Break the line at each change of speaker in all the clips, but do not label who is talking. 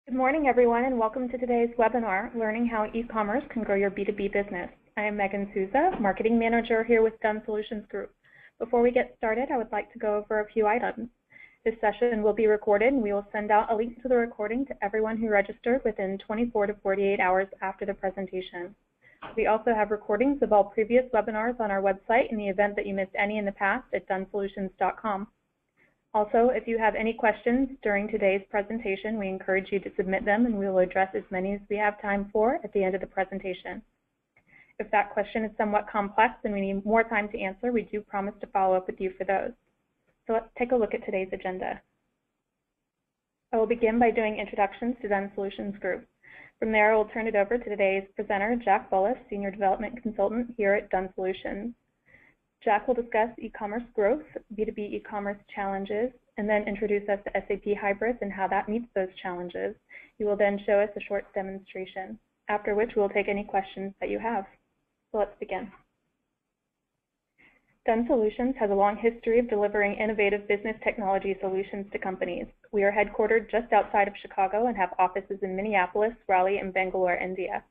Good morning, everyone, and welcome to today's webinar, Learning How E-Commerce Can Grow Your B2B Business. I am Megan Souza, Marketing Manager here with Done Solutions Group. Before we get started, I would like to go over a few items. This session will be recorded, and we will send out a link to the recording to everyone who registered within 24 to 48 hours after the presentation. We also have recordings of all previous webinars on our website in the event that you missed any in the past at donesolutions.com. Also, if you have any questions during today's presentation, we encourage you to submit them and we will address as many as we have time for at the end of the presentation. If that question is somewhat complex and we need more time to answer, we do promise to follow up with you for those. So let's take a look at today's agenda. I will begin by doing introductions to Done Solutions Group. From there, I will turn it over to today's presenter, Jack Bullis, Senior Development Consultant here at Done Solutions. Jack will discuss e-commerce growth, B2B e-commerce challenges, and then introduce us to SAP Hybris and how that meets those challenges. He will then show us a short demonstration, after which we will take any questions that you have. So let's begin. Done Solutions has a long history of delivering innovative business technology solutions to companies. We are headquartered just outside of Chicago and have offices in Minneapolis, Raleigh, and Bangalore, India.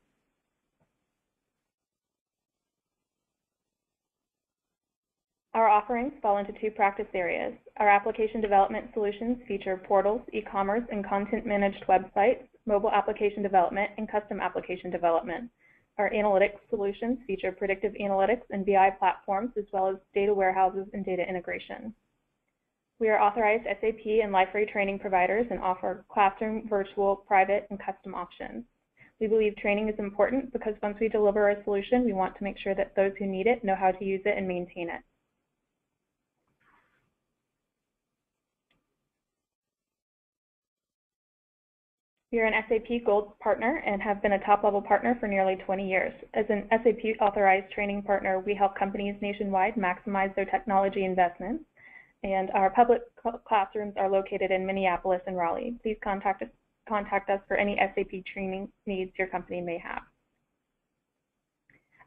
Our offerings fall into two practice areas. Our application development solutions feature portals, e-commerce, and content-managed websites, mobile application development, and custom application development. Our analytics solutions feature predictive analytics and BI platforms, as well as data warehouses and data integration. We are authorized SAP and Liferay training providers and offer classroom, virtual, private, and custom options. We believe training is important because once we deliver a solution, we want to make sure that those who need it know how to use it and maintain it. We are an SAP Gold partner and have been a top-level partner for nearly 20 years. As an SAP authorized training partner, we help companies nationwide maximize their technology investments, and our public classrooms are located in Minneapolis and Raleigh. Please contact us for any SAP training needs your company may have.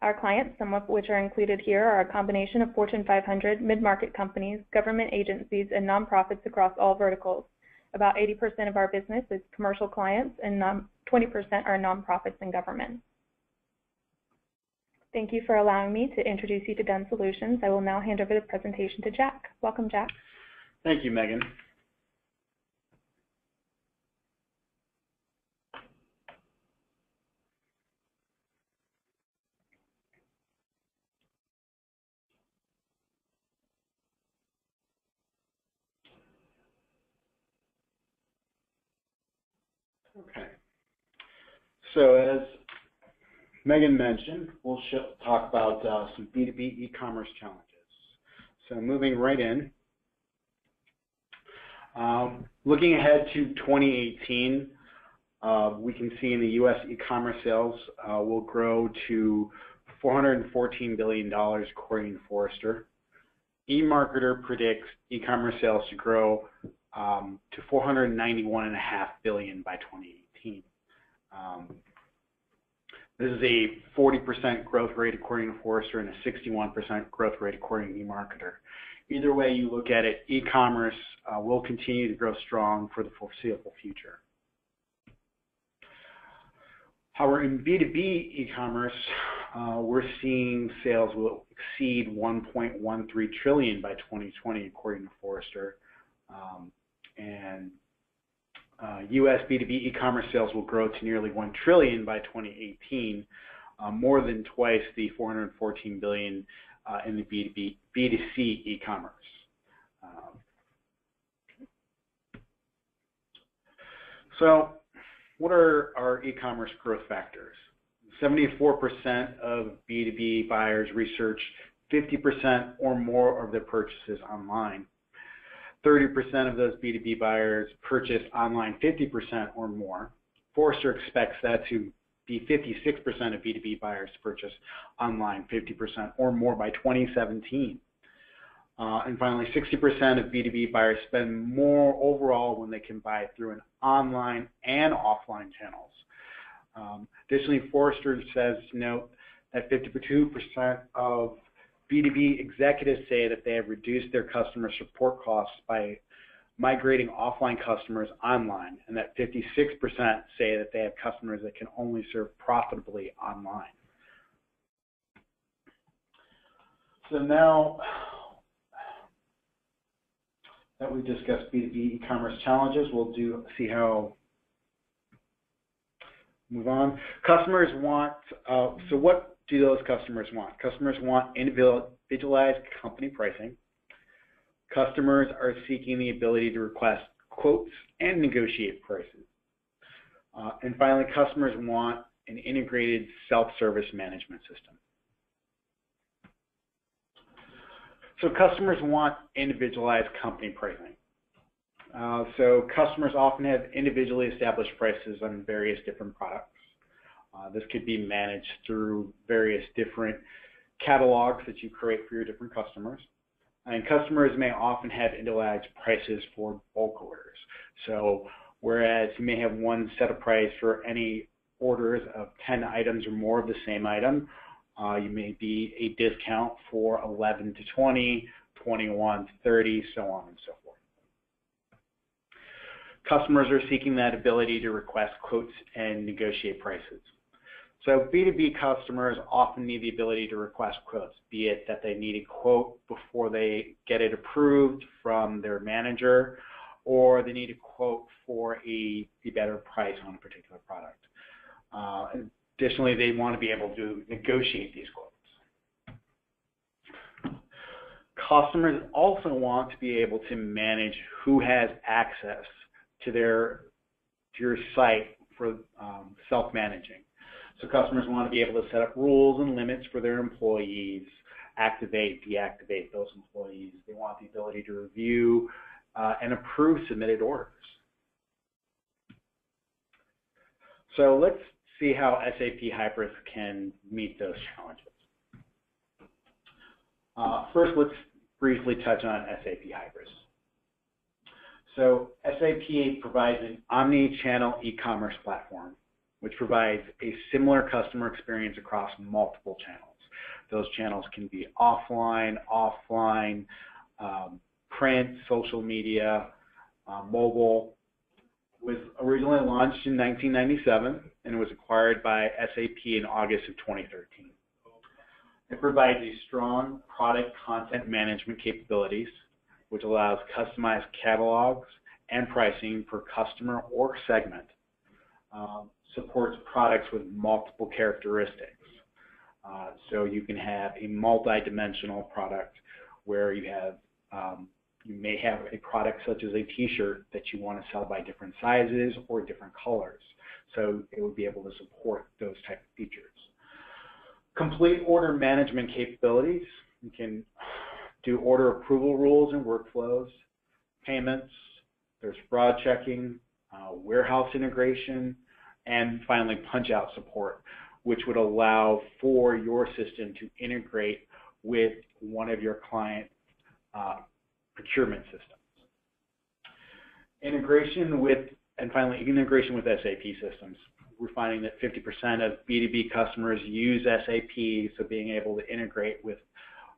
Our clients, some of which are included here, are a combination of Fortune 500, mid-market companies, government agencies, and nonprofits across all verticals. About 80% of our business is commercial clients and 20% are nonprofits and government. Thank you for allowing me to introduce you to Done Solutions. I will now hand over the presentation to Jack. Welcome, Jack.
Thank you, Megan. Okay, so as Megan mentioned, we'll talk about some B2B e-commerce challenges. So moving right in, looking ahead to 2018, we can see in the U.S. e-commerce sales will grow to $414 billion according to Forrester. eMarketer predicts e-commerce sales to grow to $491.5 billion by 2018. This is a 40% growth rate according to Forrester and a 61% growth rate according to eMarketer. Either way you look at it, e-commerce will continue to grow strong for the foreseeable future. However, in B2B e-commerce, we're seeing sales will exceed $1.13 trillion by 2020 according to Forrester. And U.S. B2B e-commerce sales will grow to nearly $1 trillion by 2018, more than twice the $414 billion in the B2C e-commerce. So what are our e-commerce growth factors? 74% of B2B buyers research 50% or more of their purchases online. 30% of those B2B buyers purchase online 50% or more. Forrester expects that to be 56% of B2B buyers to purchase online 50% or more by 2017. And finally, 60% of B2B buyers spend more overall when they can buy through an online and offline channels. Additionally, Forrester says to note that 52% of B2B executives say that they have reduced their customer support costs by migrating offline customers online, and that 56% say that they have customers that can only serve profitably online. So now that we've discussed B2B e-commerce challenges, we'll move on. Customers want, so what do those customers want? Customers want individualized company pricing. Customers are seeking the ability to request quotes and negotiate prices. And finally, customers want an integrated self-service management system. So customers want individualized company pricing. So customers often have individually established prices on various different products. This could be managed through various different catalogs that you create for your different customers. And customers may often have individualized prices for bulk orders. So whereas you may have one set of price for any orders of 10 items or more of the same item, you may be a discount for 11 to 20, 21 to 30, so on and so forth. Customers are seeking that ability to request quotes and negotiate prices. So B2B customers often need the ability to request quotes, be it that they need a quote before they get it approved from their manager, or they need a quote for a better price on a particular product. Additionally, they want to be able to negotiate these quotes. Customers also want to be able to manage who has access to your site for self-managing. So customers want to be able to set up rules and limits for their employees, activate, deactivate those employees. They want the ability to review and approve submitted orders. So let's see how SAP Hybris can meet those challenges. First, let's briefly touch on SAP Hybris. So SAP provides an omni-channel e-commerce platform, which provides a similar customer experience across multiple channels. Those channels can be offline, print, social media, mobile. It was originally launched in 1997 and was acquired by SAP in August of 2013. It provides a strong product content management capabilities, which allows customized catalogs and pricing per customer or segment. Supports products with multiple characteristics. So you can have a multi-dimensional product where you may have a product such as a t-shirt that you want to sell by different sizes or different colors. So it would be able to support those type of features. Complete order management capabilities. You can do order approval rules and workflows, payments, there's fraud checking, warehouse integration, and finally punch-out support, which would allow for your system to integrate with one of your client procurement systems. Integration with SAP systems. We're finding that 50% of B2B customers use SAP, so being able to integrate with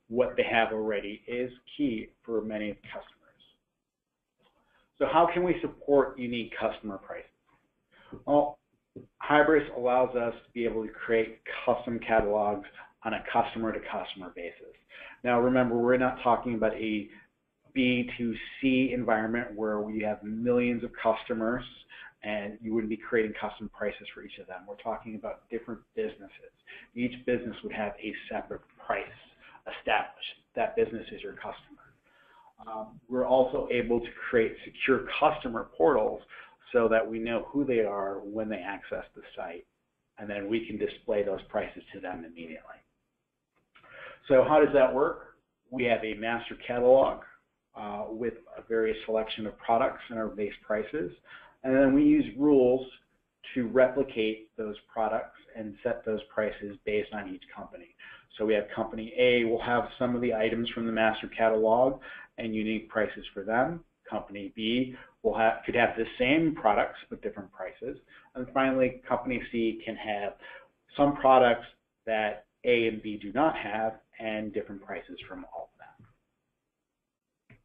what they have already is key for many customers. So how can we support unique customer prices? Well, Hybris allows us to be able to create custom catalogs on a customer-to-customer basis. Now remember, we're not talking about a B2C environment where we have millions of customers and you wouldn't be creating custom prices for each of them. We're talking about different businesses. Each business would have a separate price established. That business is your customer. We're also able to create secure customer portals so that we know who they are when they access the site, and then we can display those prices to them immediately. So how does that work? We have a master catalog with a various selection of products and our base prices, and then we use rules to replicate those products and set those prices based on each company. So we have company A will have some of the items from the master catalog and unique prices for them. Company B could have the same products but different prices. And finally, company C can have some products that A and B do not have and different prices from all of them.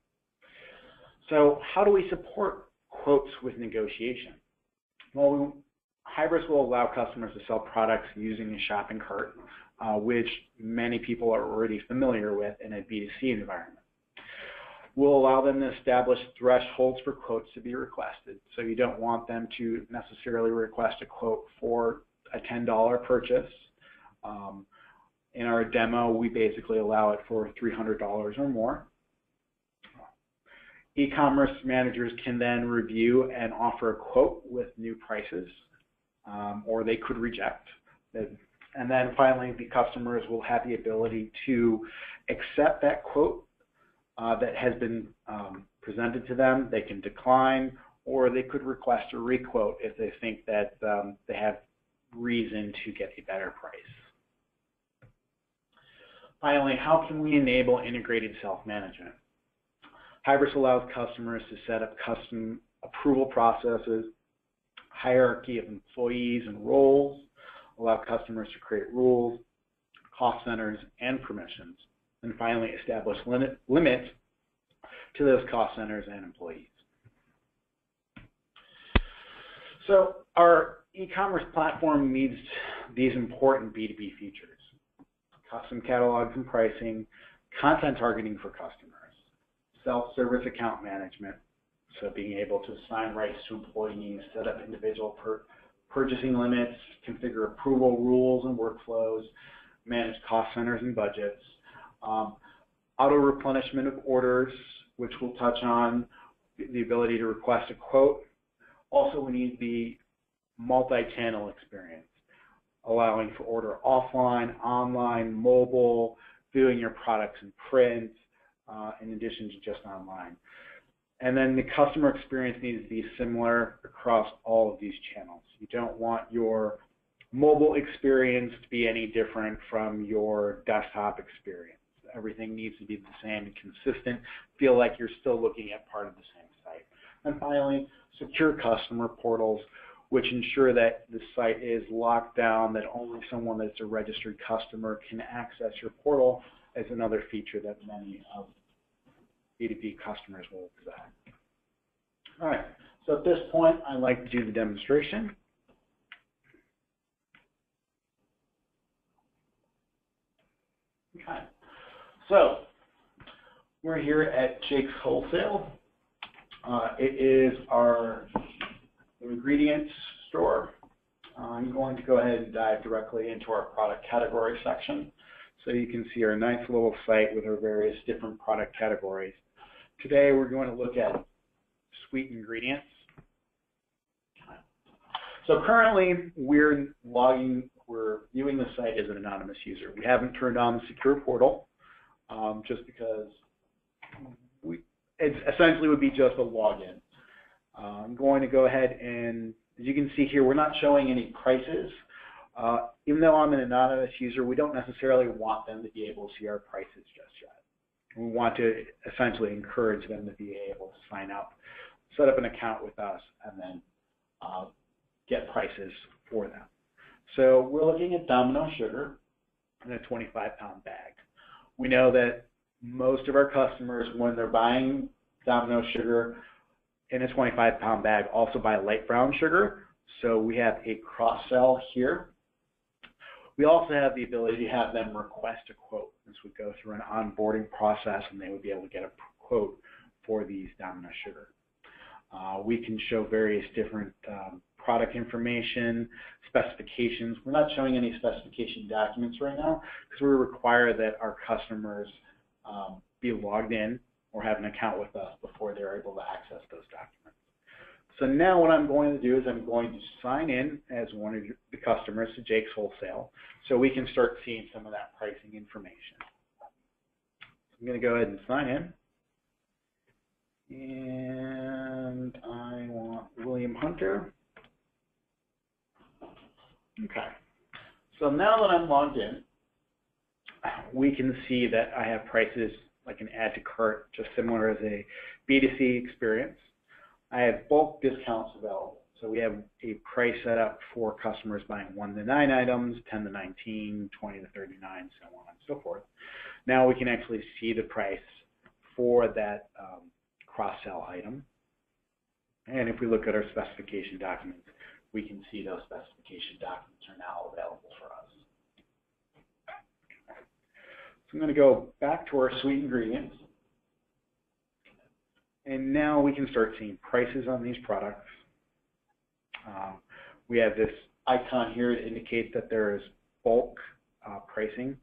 So how do we support quotes with negotiation? Well, Hybris will allow customers to sell products using a shopping cart, which many people are already familiar with in a B2C environment. We'll allow them to establish thresholds for quotes to be requested. So you don't want them to necessarily request a quote for a $10 purchase. In our demo, we basically allow it for $300 or more. E-commerce managers can then review and offer a quote with new prices, or they could reject. And then finally, the customers will have the ability to accept that quote that has been presented to them. They can decline, or they could request a requote if they think that they have reason to get a better price. Finally, how can we enable integrated self-management? Hybris allows customers to set up custom approval processes, hierarchy of employees and roles, allow customers to create rules, cost centers, and permissions, and finally establish limits to those cost centers and employees. So our e-commerce platform meets these important B2B features: custom catalogs and pricing, content targeting for customers, self-service account management, so being able to assign rights to employees, set up individual purchasing limits, configure approval rules and workflows, manage cost centers and budgets, auto replenishment of orders, which we'll touch on, the ability to request a quote. Also, we need the multi-channel experience, allowing for order offline, online, mobile, viewing your products in print, in addition to just online. And then the customer experience needs to be similar across all of these channels. You don't want your mobile experience to be any different from your desktop experience. Everything needs to be the same and consistent, feel like you're still looking at part of the same site. And finally, secure customer portals, which ensure that the site is locked down, that only someone that's a registered customer can access your portal, as another feature that many of B2B customers will possess. All right, so at this point, I'd like to do the demonstration. Okay, so we're here at Jake's Wholesale. It is our ingredients store. I'm going to go ahead and dive directly into our product category section. So you can see our nice little site with our various different product categories. Today we're going to look at sweet ingredients. So currently we're viewing the site as an anonymous user. We haven't turned on the secure portal just because it essentially would be just a login. I'm going to go ahead and, as you can see here, we're not showing any prices. Even though I'm an anonymous user, we don't necessarily want them to be able to see our prices just yet. We want to essentially encourage them to be able to sign up, set up an account with us, and then get prices for them. So we're looking at Domino sugar in a 25-pound bag. We know that most of our customers, when they're buying Domino sugar in a 25-pound bag, also buy light brown sugar. So we have a cross-sell here. We also have the ability to have them request a quote. This would go through an onboarding process, and they would be able to get a quote for these Domino sugar. We can show various different product information, specifications. We're not showing any specification documents right now because we require that our customers be logged in or have an account with us before they're able to access those documents. So now what I'm going to do is I'm going to sign in as one of the customers to Jake's Wholesale so we can start seeing some of that pricing information. I'm going to go ahead and sign in. And I want William Hunter. Okay. So now that I'm logged in, we can see that I have prices like an add to cart, just similar as a B2C experience. I have bulk discounts available. So we have a price set up for customers buying 1 to 9 items, 10 to 19, 20 to 39, so on and so forth. Now we can actually see the price for that cross-sell item. And if we look at our specification documents, we can see those specification documents are now available for us. So I'm going to go back to our sweet ingredients. And now we can start seeing prices on these products. We have this icon here to indicate that there is bulk pricing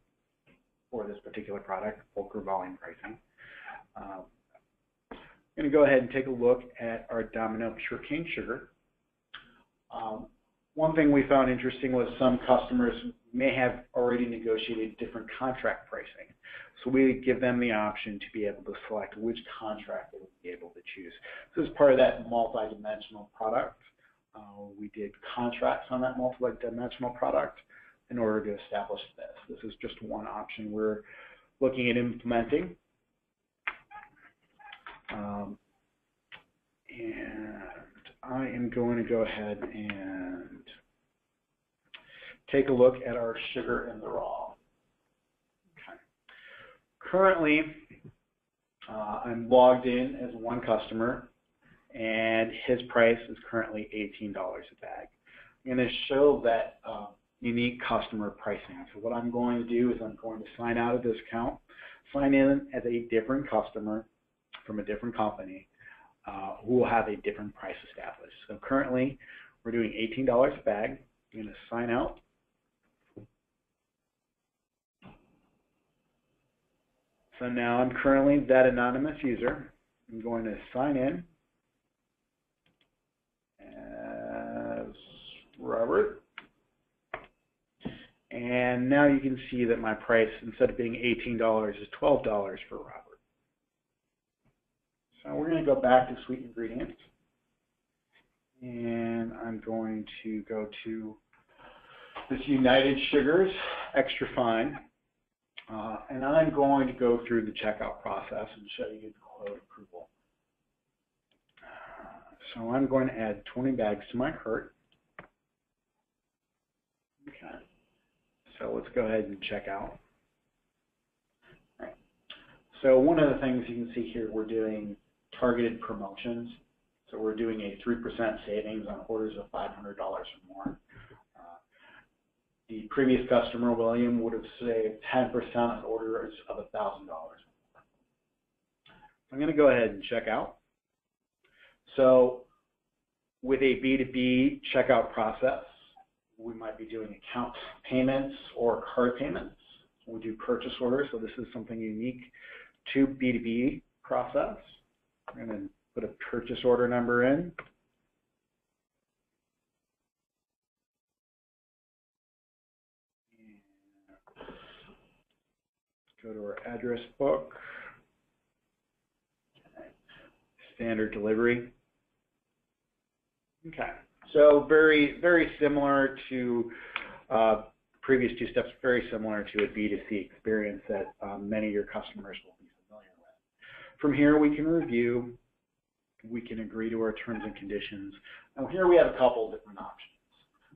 for this particular product, bulk or volume pricing. I'm going to go ahead and take a look at our Domino Pure Cane Sugar. One thing we found interesting was some customers may have already negotiated different contract pricing. So we give them the option to be able to select which contract they would be able to choose. So as part of that multi-dimensional product, we did contracts on that multi-dimensional product in order to establish this. This is just one option we're looking at implementing. And I am going to go ahead and take a look at our sugar in the raw. Okay. Currently, I'm logged in as one customer, and his price is currently $18 a bag. I'm going to show that unique customer pricing. So what I'm going to do is I'm going to sign out of this account, sign in as a different customer from a different company who will have a different price established. So currently, we're doing $18 a bag. I'm going to sign out. So now I'm currently that anonymous user. I'm going to sign in as Robert. And now you can see that my price, instead of being $18, is $12 for Robert. So we're going to go back to sweet ingredients. And I'm going to go to this United Sugars Extra Fine. And I'm going to go through the checkout process and show you the quote approval. So I'm going to add 20 bags to my cart. Okay. So let's go ahead and check out. All right. So one of the things you can see here, we're doing targeted promotions. So we're doing a 3% savings on orders of $500 or more. The previous customer, William, would have saved 10% on orders of $1,000. I'm going to go ahead and check out. So with a B2B checkout process, we might be doing account payments or card payments. We do purchase orders, so this is something unique to B2B process. I'm going to put a purchase order number in. Go to our address book. Okay. Standard delivery. Okay. So very, very similar to previous two steps, very similar to a B2C experience that many of your customers will be familiar with. From here, we can review. We can agree to our terms and conditions. Now here we have a couple of different options.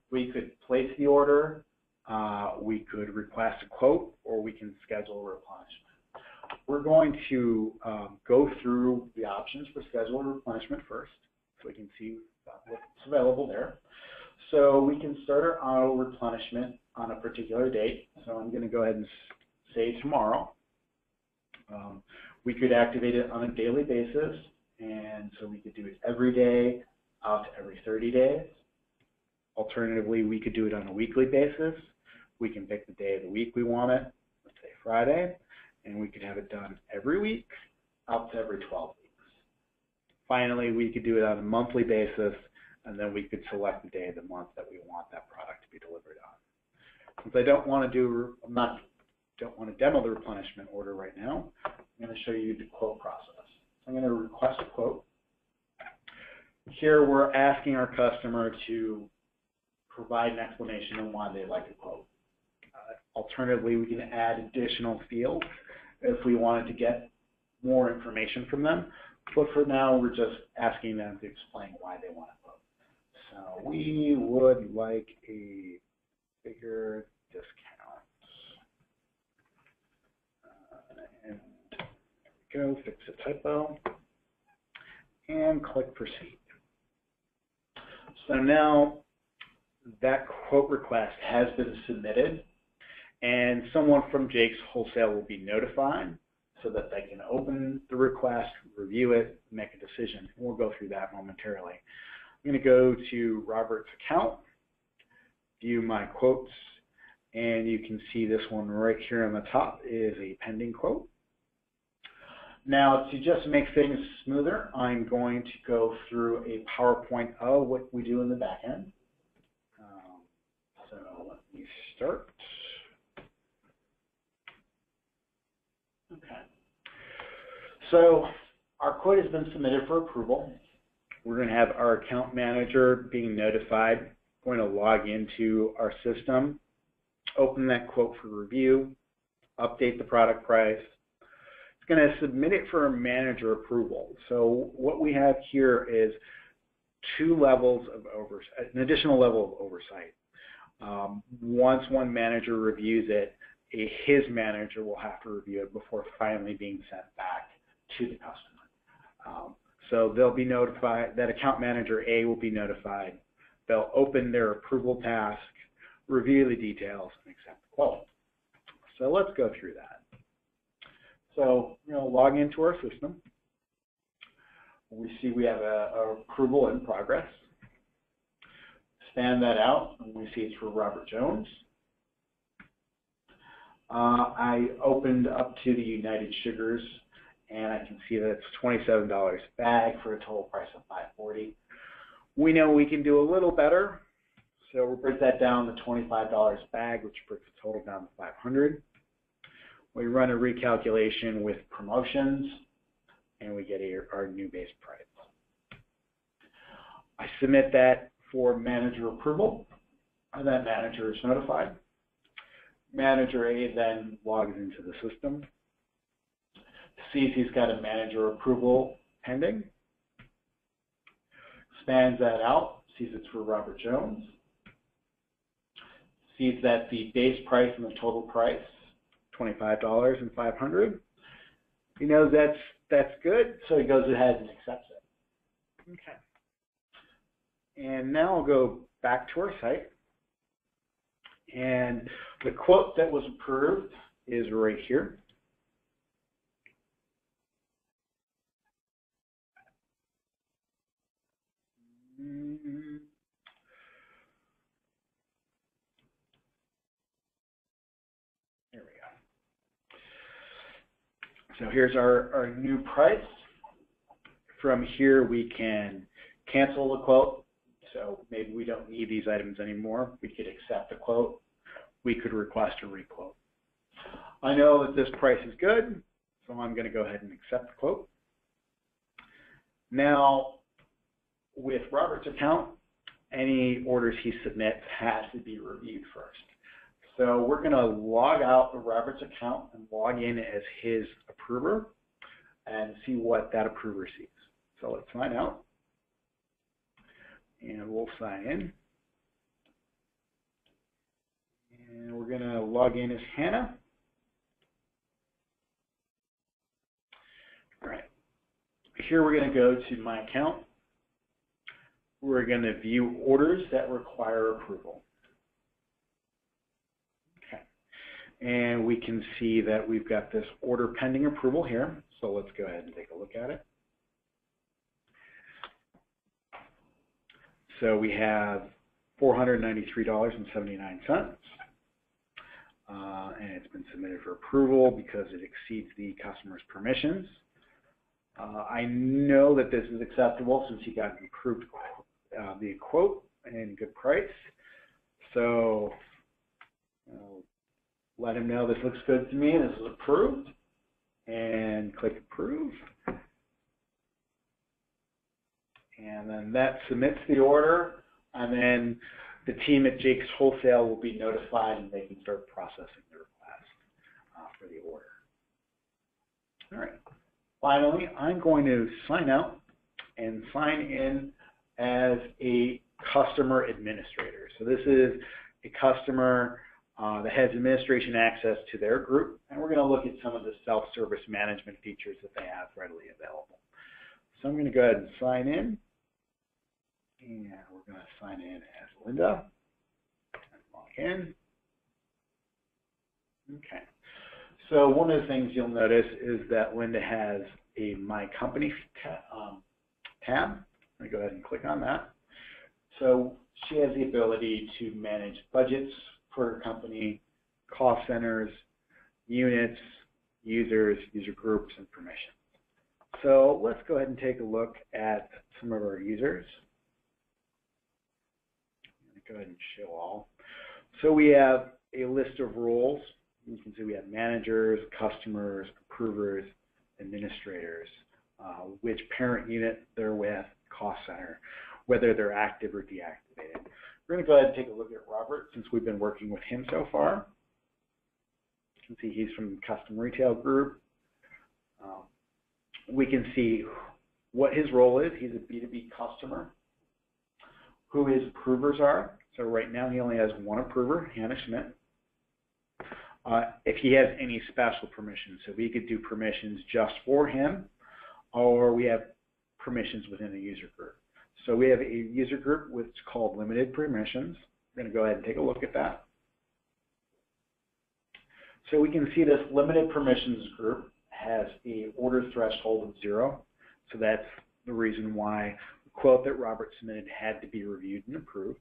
We could place the order. We could request a quote, or we can schedule a replenishment. We're going to go through the options for schedule a replenishment first, so we can see what's available there. So we can start our auto replenishment on a particular date. So I'm going to go ahead and say tomorrow. We could activate it on a daily basis, and so we could do it every day out to every 30 days. Alternatively, we could do it on a weekly basis. We can pick the day of the week we want it, let's say Friday, and we could have it done every week out to every 12 weeks. Finally, we could do it on a monthly basis, and then we could select the day of the month that we want that product to be delivered on. Since I don't want to demo the replenishment order right now, I'm going to show you the quote process. I'm going to request a quote. Here we're asking our customer to provide an explanation on why they'd like a quote. Alternatively, we can add additional fields if we wanted to get more information from them. But for now, we're just asking them to explain why they want a quote. So we would like a bigger discount. And there we go, fix a typo. and click Proceed. So now that quote request has been submitted, and someone from Jake's Wholesale will be notified so that they can open the request, review it, make a decision. And we'll go through that momentarily. I'm going to go to Robert's account, view my quotes, and you can see this one right here on the top is a pending quote. Now, to just make things smoother, I'm going to go through a PowerPoint of what we do in the back end. So let me start. Okay. So our quote has been submitted for approval. We're going to have our account manager being notified, going to log into our system, open that quote for review, update the product price. It's going to submit it for a manager approval. So what we have here is two levels of oversight, an additional level of oversight. Once one manager reviews it, his manager will have to review it before finally being sent back to the customer. So they'll be notified, that account manager A will be notified. They'll open their approval task, review the details, and accept the quote. So let's go through that. So log into our system. We see we have a approval in progress. Span that out, and we see it's for Robert Jones. I opened up to the United Sugars, and I can see that it's $27 a bag for a total price of $5.40. We know we can do a little better, so we'll break that down to $25 a bag, which brings the total down to $500. We run a recalculation with promotions, and we get our new base price. I submit that for manager approval, and that manager is notified. Manager A then logs into the system, sees he's got a manager approval pending, spans that out, sees it's for Robert Jones, sees that the base price and the total price, $25 and $500. He knows that's good, so he goes ahead and accepts it. Okay. And now I'll go back to our site. And the quote that was approved is right here. There we go. So here's our new price. From here we can cancel the quote. So maybe we don't need these items anymore. We could accept the quote. We could request a requote. I know that this price is good, so I'm going to go ahead and accept the quote. Now, with Robert's account, any orders he submits has to be reviewed first. So we're going to log out of Robert's account and log in as his approver and see what that approver sees. So let's sign out. And we'll sign in. And we're going to log in as Hannah. All right. Here we're going to go to my account. We're going to view orders that require approval. Okay. And we can see that we've got this order pending approval here. So let's go ahead and take a look at it. So we have $493.79, and it's been submitted for approval because it exceeds the customer's permissions. I know that this is acceptable since he got an approved the quote and good price. So let him know this looks good to me. This is approved, and click approve. And then that submits the order, and then the team at Jake's Wholesale will be notified, and they can start processing the request for the order. All right. Finally, I'm going to sign out and sign in as a customer administrator. So this is a customer that has administration access to their group, and we're going to look at some of the self-service management features that they have readily available. So I'm going to go ahead and sign in. And we're going to sign in as Linda. Log in. Okay. So one of the things you'll notice is that Linda has a My Company tab. I'm going to go ahead and click on that. So she has the ability to manage budgets for her company, cost centers, units, users, user groups, and permissions. So let's go ahead and take a look at some of our users. I'm going to go ahead and show all. So we have a list of roles. You can see we have managers, customers, approvers, administrators, which parent unit they're with, cost center, whether they're active or deactivated. We're going to go ahead and take a look at Robert since we've been working with him so far. You can see he's from the custom retail group. We can see what his role is. He's a B2B customer. Who his approvers are. So right now he only has one approver, Hannah Schmidt. If he has any special permissions, so we could do permissions just for him, or we have permissions within a user group. So we have a user group which is called limited permissions. We're going to go ahead and take a look at that. So we can see this limited permissions group has a order threshold of 0. So that's the reason why the quote that Robert submitted had to be reviewed and approved.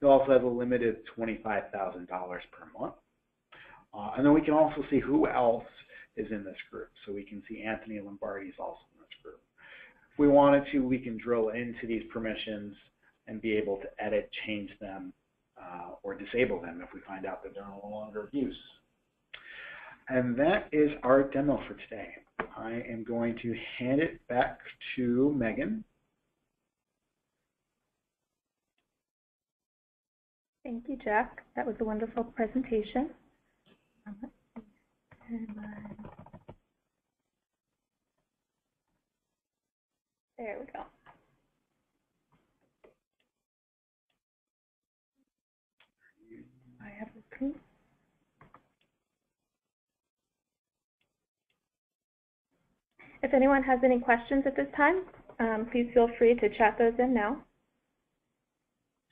It also has a limit of $25,000 per month. And then we can also see who else is in this group. So we can see Anthony Lombardi is also in this group. If we wanted to, we can drill into these permissions and be able to edit, change them, or disable them if we find out that they're no longer of use. And that is our demo for today. I am going to hand it back to Megan.
Thank you, Jack. That was a wonderful presentation. There we go. I have the screen. If anyone has any questions at this time, please feel free to chat those in now.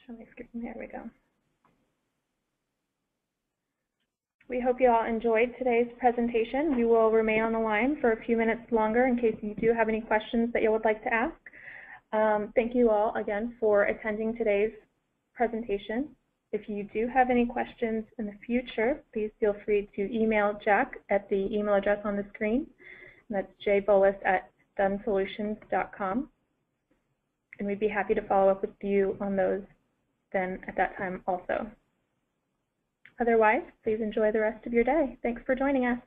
Show my screen. There we go. We hope you all enjoyed today's presentation. We will remain on the line for a few minutes longer in case you do have any questions that you would like to ask. Thank you all again for attending today's presentation. If you do have any questions in the future, please feel free to email Jack at the email address on the screen. And that's jbolus@dunsolutions.com. And we'd be happy to follow up with you on those then at that time also. Otherwise, please enjoy the rest of your day. Thanks for joining us.